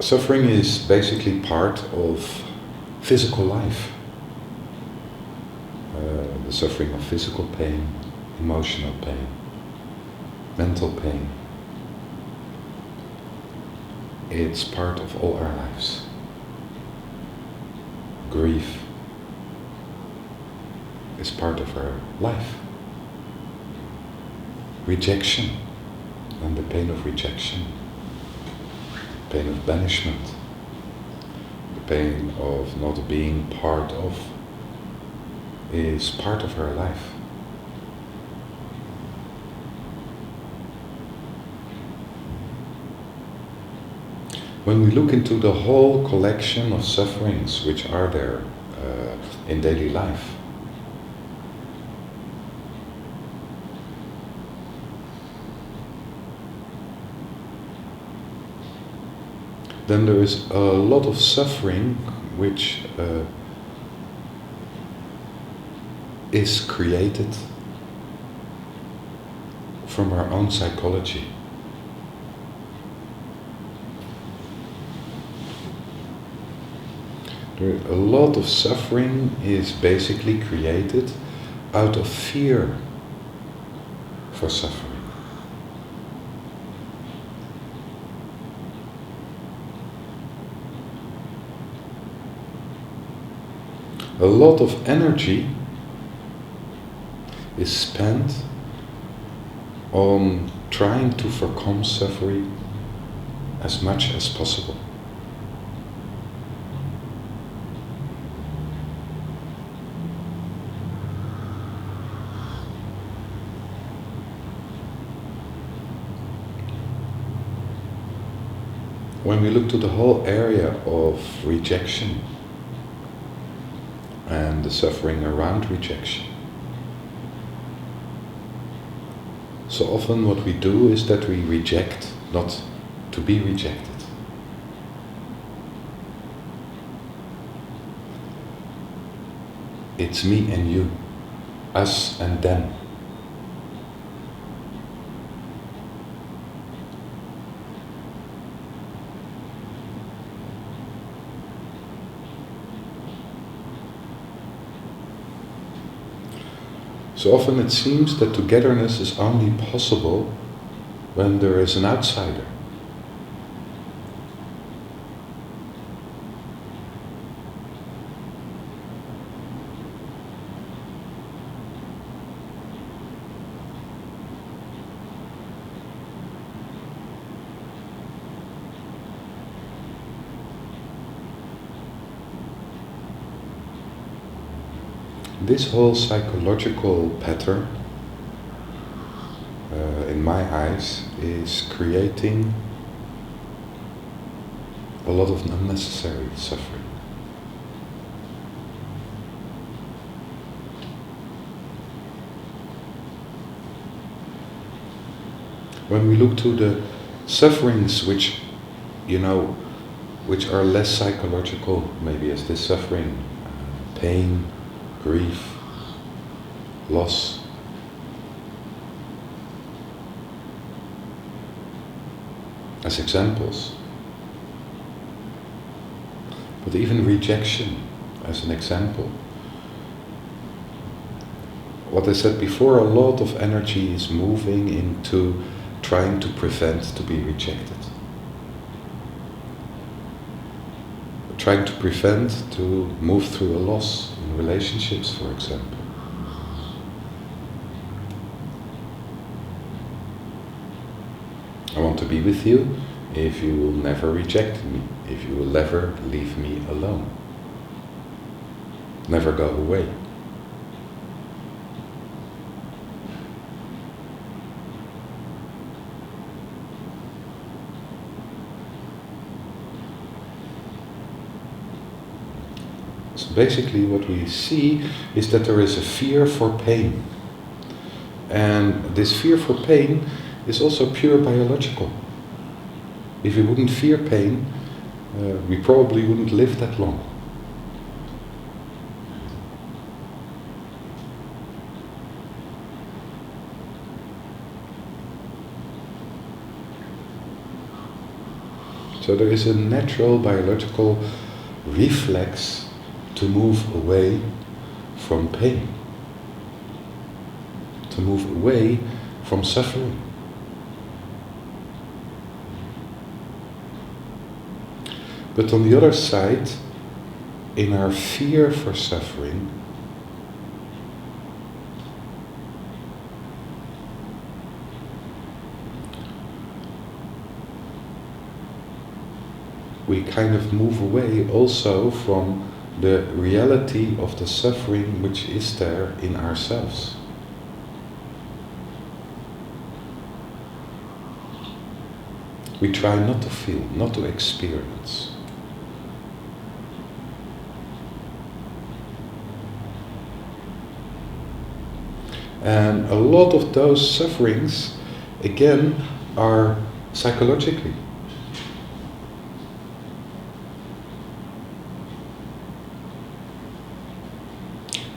Suffering is basically part of physical life. The suffering of physical pain, emotional pain, mental pain. It's part of all our lives. Grief is part of our life. Rejection and the pain of rejection, pain of banishment, the pain of not being part of, is part of our life. When we look into the whole collection of sufferings which are there in daily life, then there is a lot of suffering which is created from our own psychology. A lot of suffering is basically created out of fear for suffering. A lot of energy is spent on trying to overcome suffering as much as possible. When we look to the whole area of rejection and the suffering around rejection, so often what we do is that we reject not to be rejected. It's me and you, us and them. So often it seems that togetherness is only possible when there is an outsider. This whole psychological pattern, in my eyes, is creating a lot of unnecessary suffering. When we look to the sufferings which, which are less psychological, maybe as this suffering, pain, grief, loss, as examples. But even rejection as an example. What I said before, a lot of energy is moving into trying to prevent to be rejected. Trying to prevent to move through a loss in relationships, for example. I want to be with you if you will never reject me, if you will never leave me alone. Never go away. So basically what we see is that there is a fear for pain. And this fear for pain is also pure biological. If we wouldn't fear pain, we probably wouldn't live that long. So there is a natural biological reflex to move away from pain, to move away from suffering. But on the other side, in our fear for suffering, we kind of move away also from the reality of the suffering which is there in ourselves. We try not to feel, not to experience. And a lot of those sufferings, again, are psychologically.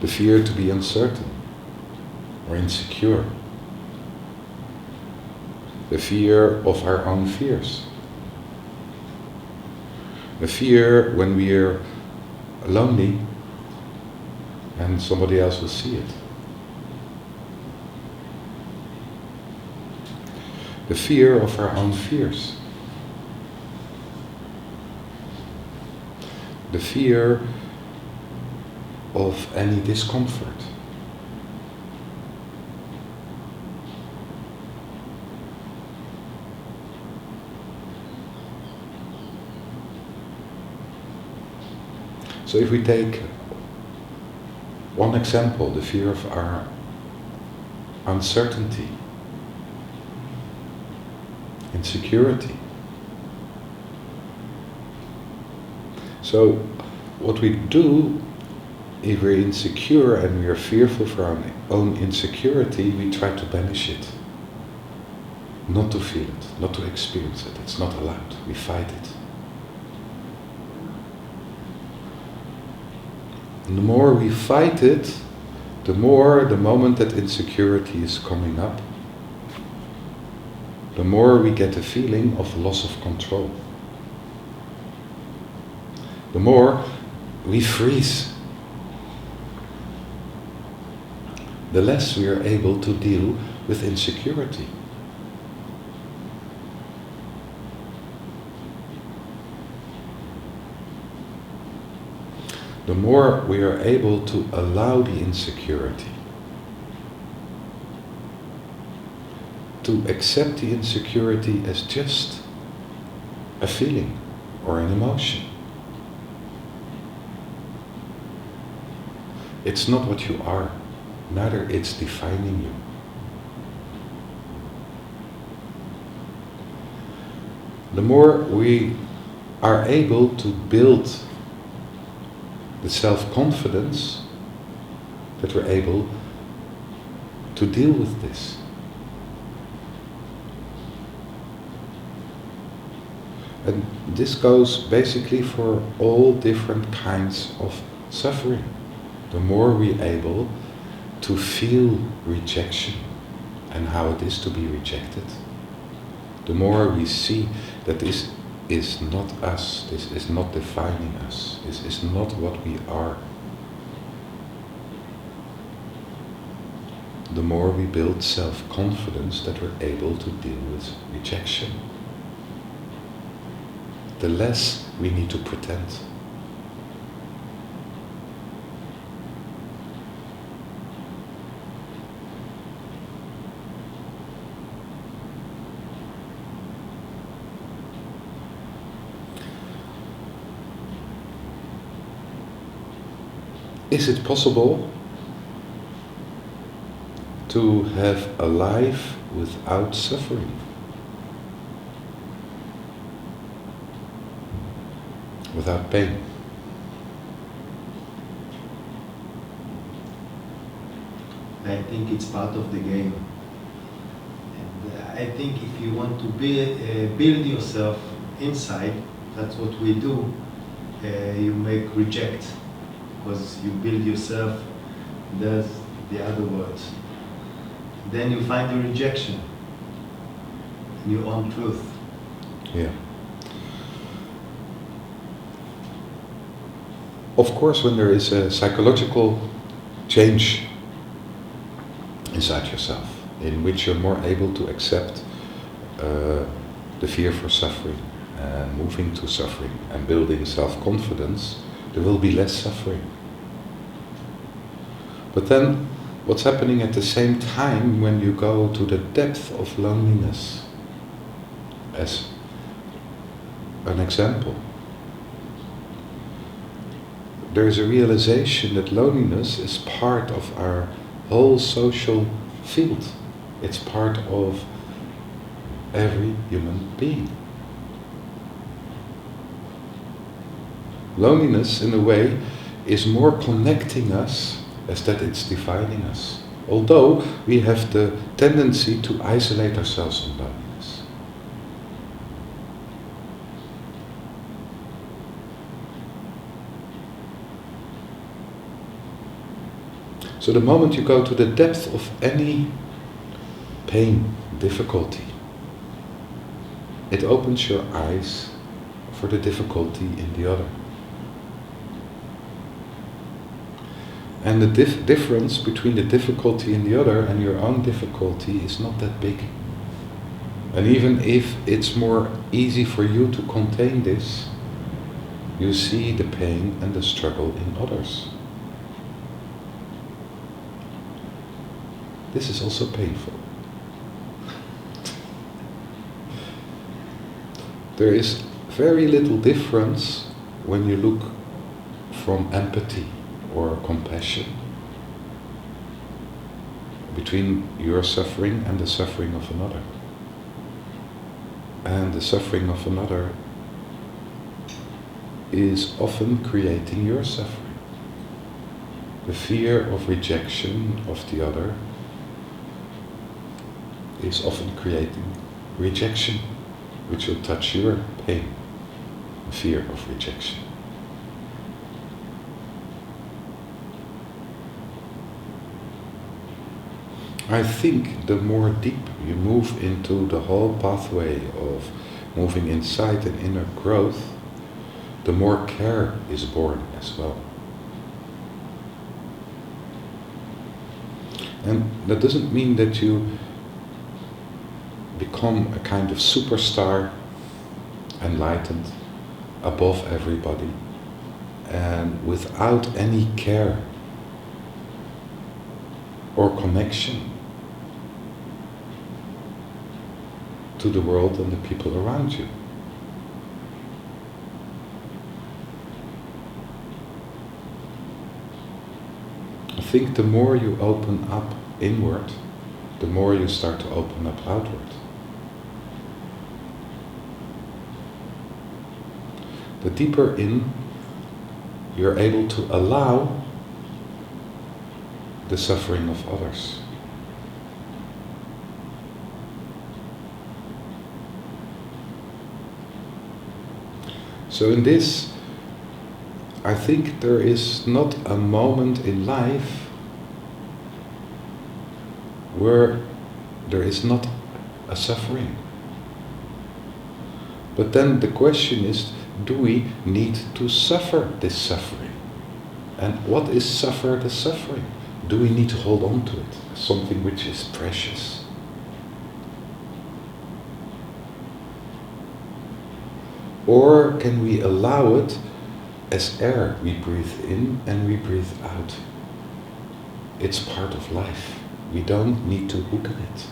The fear to be uncertain or insecure. The fear of our own fears. The fear when we're lonely and somebody else will see it. The fear of our own fears. The fear of any discomfort. So if we take one example, the fear of our uncertainty, insecurity. So what we do, if we're insecure and we are fearful for our own insecurity, we try to banish it. Not to feel it, not to experience it. It's not allowed. We fight it. And the more we fight it, the more the moment that insecurity is coming up, the more we get a feeling of loss of control. The more we freeze, the less we are able to deal with insecurity. The more we are able to allow the insecurity, to accept the insecurity as just a feeling or an emotion. It's not what you are, neither it's defining you. The more we are able to build the self-confidence that we're able to deal with this. And this goes basically for all different kinds of suffering. The more we're able to feel rejection and how it is to be rejected, the more we see that this is not us, this is not defining us, this is not what we are. The more we build self-confidence that we're able to deal with rejection, the less we need to pretend. Is it possible to have a life without suffering? Without pain? I think it's part of the game. And I think if you want to build yourself inside, that's what we do, you make reject. Because you build yourself, there's the other words. Then you find the rejection in your own truth. Yeah. of course, when there is a psychological change inside yourself, in which you're more able to accept the fear for suffering, and moving to suffering, and building self-confidence, there will be less suffering. But then, what's happening at the same time when you go to the depth of loneliness, as an example, there is a realization that loneliness is part of our whole social field. It's part of every human being. Loneliness, in a way, is more connecting us as that it's dividing us. Although we have the tendency to isolate ourselves in loneliness. So the moment you go to the depth of any pain, difficulty, it opens your eyes for the difficulty in the other. And the difference between the difficulty in the other and your own difficulty is not that big. And even if it's more easy for you to contain this, you see the pain and the struggle in others. This is also painful. There is very little difference when you look from empathy or compassion between your suffering and the suffering of another. And the suffering of another is often creating your suffering. The fear of rejection of the other is often creating rejection, which will touch your pain, the fear of rejection. I think the more deep you move into the whole pathway of moving inside and inner growth, the more care is born as well. And that doesn't mean that you become a kind of superstar, enlightened, above everybody, and without any care or connection to the world and the people around you. I think the more you open up inward, the more you start to open up outward. The deeper in, you're able to allow the suffering of others. So in this, I think there is not a moment in life where there is not a suffering. But then the question is, do we need to suffer this suffering? And what is suffer the suffering? Do we need to hold on to it as something which is precious? Or can we allow it as air we breathe in and we breathe out? It's part of life. We don't need to hook in it.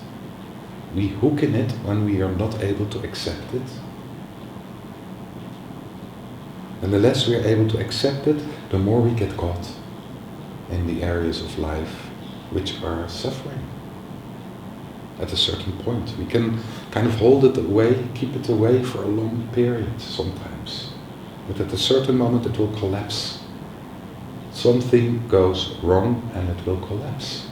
We hook in it when we are not able to accept it. And the less we are able to accept it, the more we get caught in the areas of life which are suffering. At a certain point, we can kind of hold it away, keep it away for a long period sometimes. But at a certain moment it will collapse. Something goes wrong and it will collapse.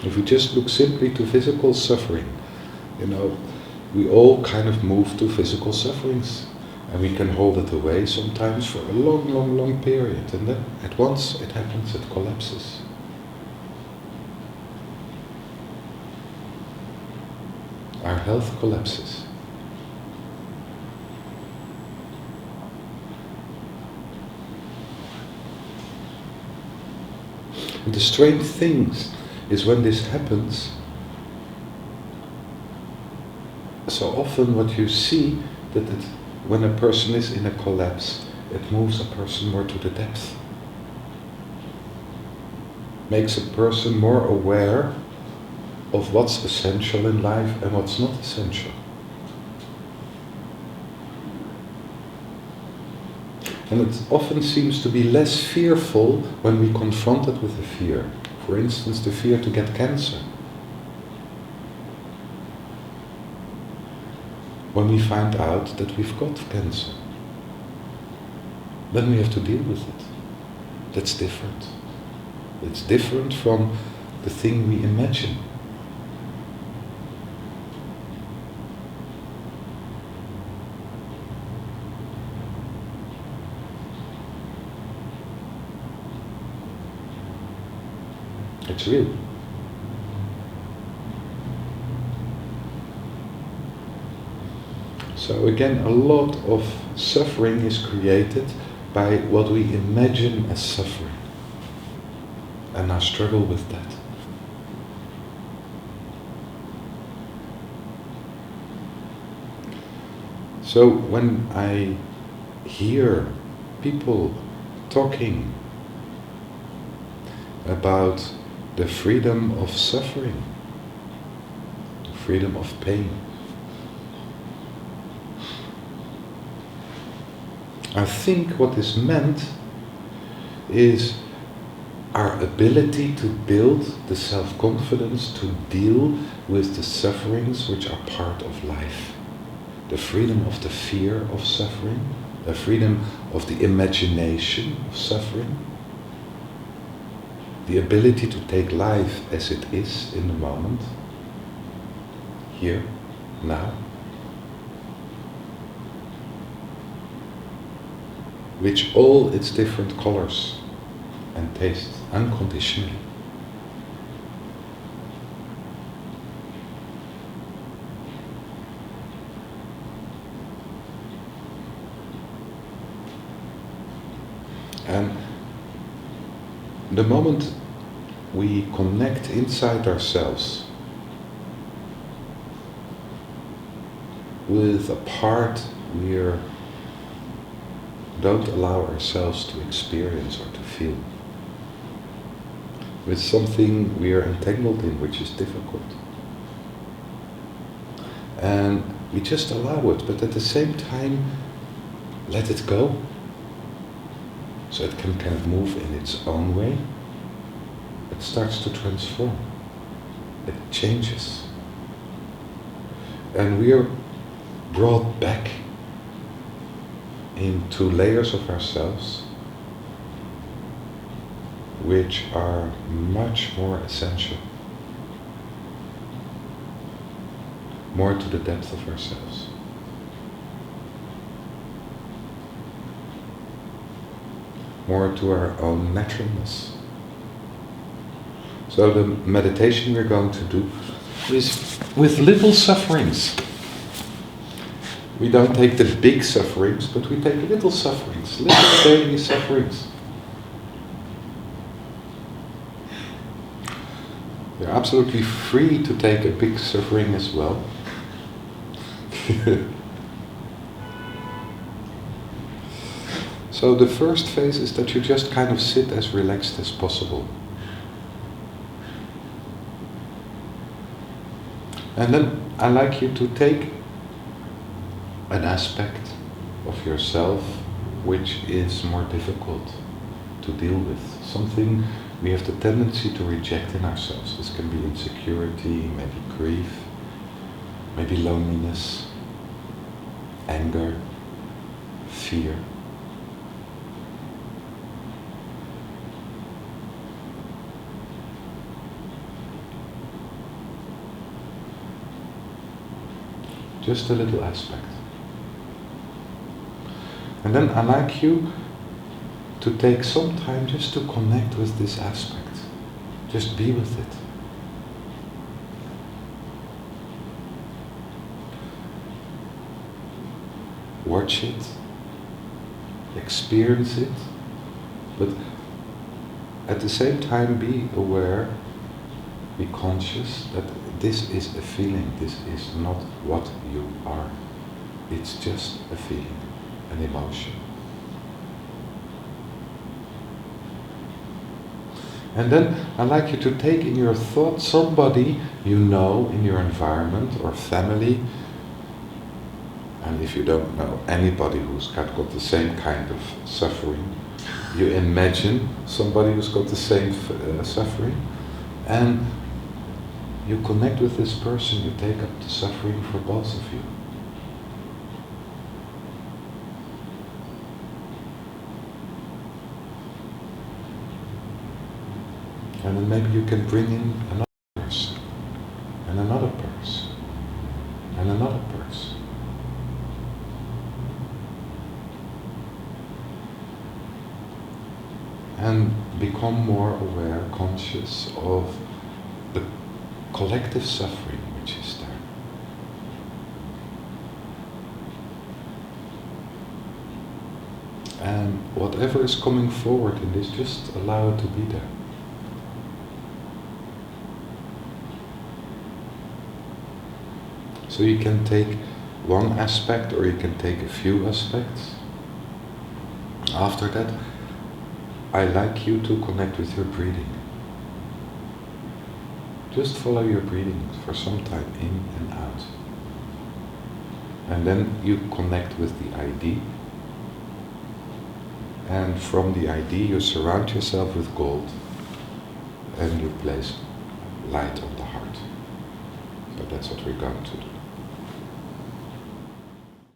If we just look simply to physical suffering, we all kind of move to physical sufferings, and we can hold it away sometimes for a long, long, long period, and then at once it happens, it collapses. Our health collapses. And the strange thing is when this happens, so often what you see, that when a person is in a collapse, it moves a person more to the depth. Makes a person more aware of what's essential in life and what's not essential. And it often seems to be less fearful when we confront it with a fear. For instance, the fear to get cancer. When we find out that we've got cancer, then we have to deal with it. That's different. It's different from the thing we imagine. It's real. So again, a lot of suffering is created by what we imagine as suffering. And I struggle with that. So when I hear people talking about the freedom of suffering, the freedom of pain, I think what is meant is our ability to build the self-confidence to deal with the sufferings which are part of life. The freedom of the fear of suffering, the freedom of the imagination of suffering, the ability to take life as it is in the moment, here, now, which all its different colors and tastes, unconditionally. And the moment we connect inside ourselves with a part we don't allow ourselves to experience or to feel, with something we are entangled in which is difficult, and we just allow it, but at the same time let it go, so it can kind of move in its own way, it starts to transform, it changes, and we are brought back into layers of ourselves which are much more essential, more to the depth of ourselves. More to our own naturalness. So the meditation we're going to do is with little sufferings. We don't take the big sufferings, but we take little sufferings, little daily sufferings. You're absolutely free to take a big suffering as well. So the first phase is that you just kind of sit as relaxed as possible. And then I like you to take an aspect of yourself which is more difficult to deal with. Something we have the tendency to reject in ourselves. This can be insecurity, maybe grief, maybe loneliness, anger, fear. Just a little aspect. And then I'd like you to take some time just to connect with this aspect. Just be with it. Watch it, experience it, but at the same time be aware, be conscious that this is a feeling, this is not what you are. It's just a feeling, an emotion. And then I'd like you to take in your thought somebody you know in your environment or family. And if you don't know anybody who's got the same kind of suffering, you imagine somebody who's got the same suffering, and you connect with this person, you take up the suffering for both of you. And then maybe you can bring in another person, and another person, and another person. And become more aware, conscious of the collective suffering which is there. And whatever is coming forward in this, just allow it to be there. So you can take one aspect or you can take a few aspects. After that, I like you to connect with your breathing. Just follow your breathing for some time, in and out. And then you connect with the ID. And from the ID you surround yourself with gold and you place light on the heart. So that's what we're going to do.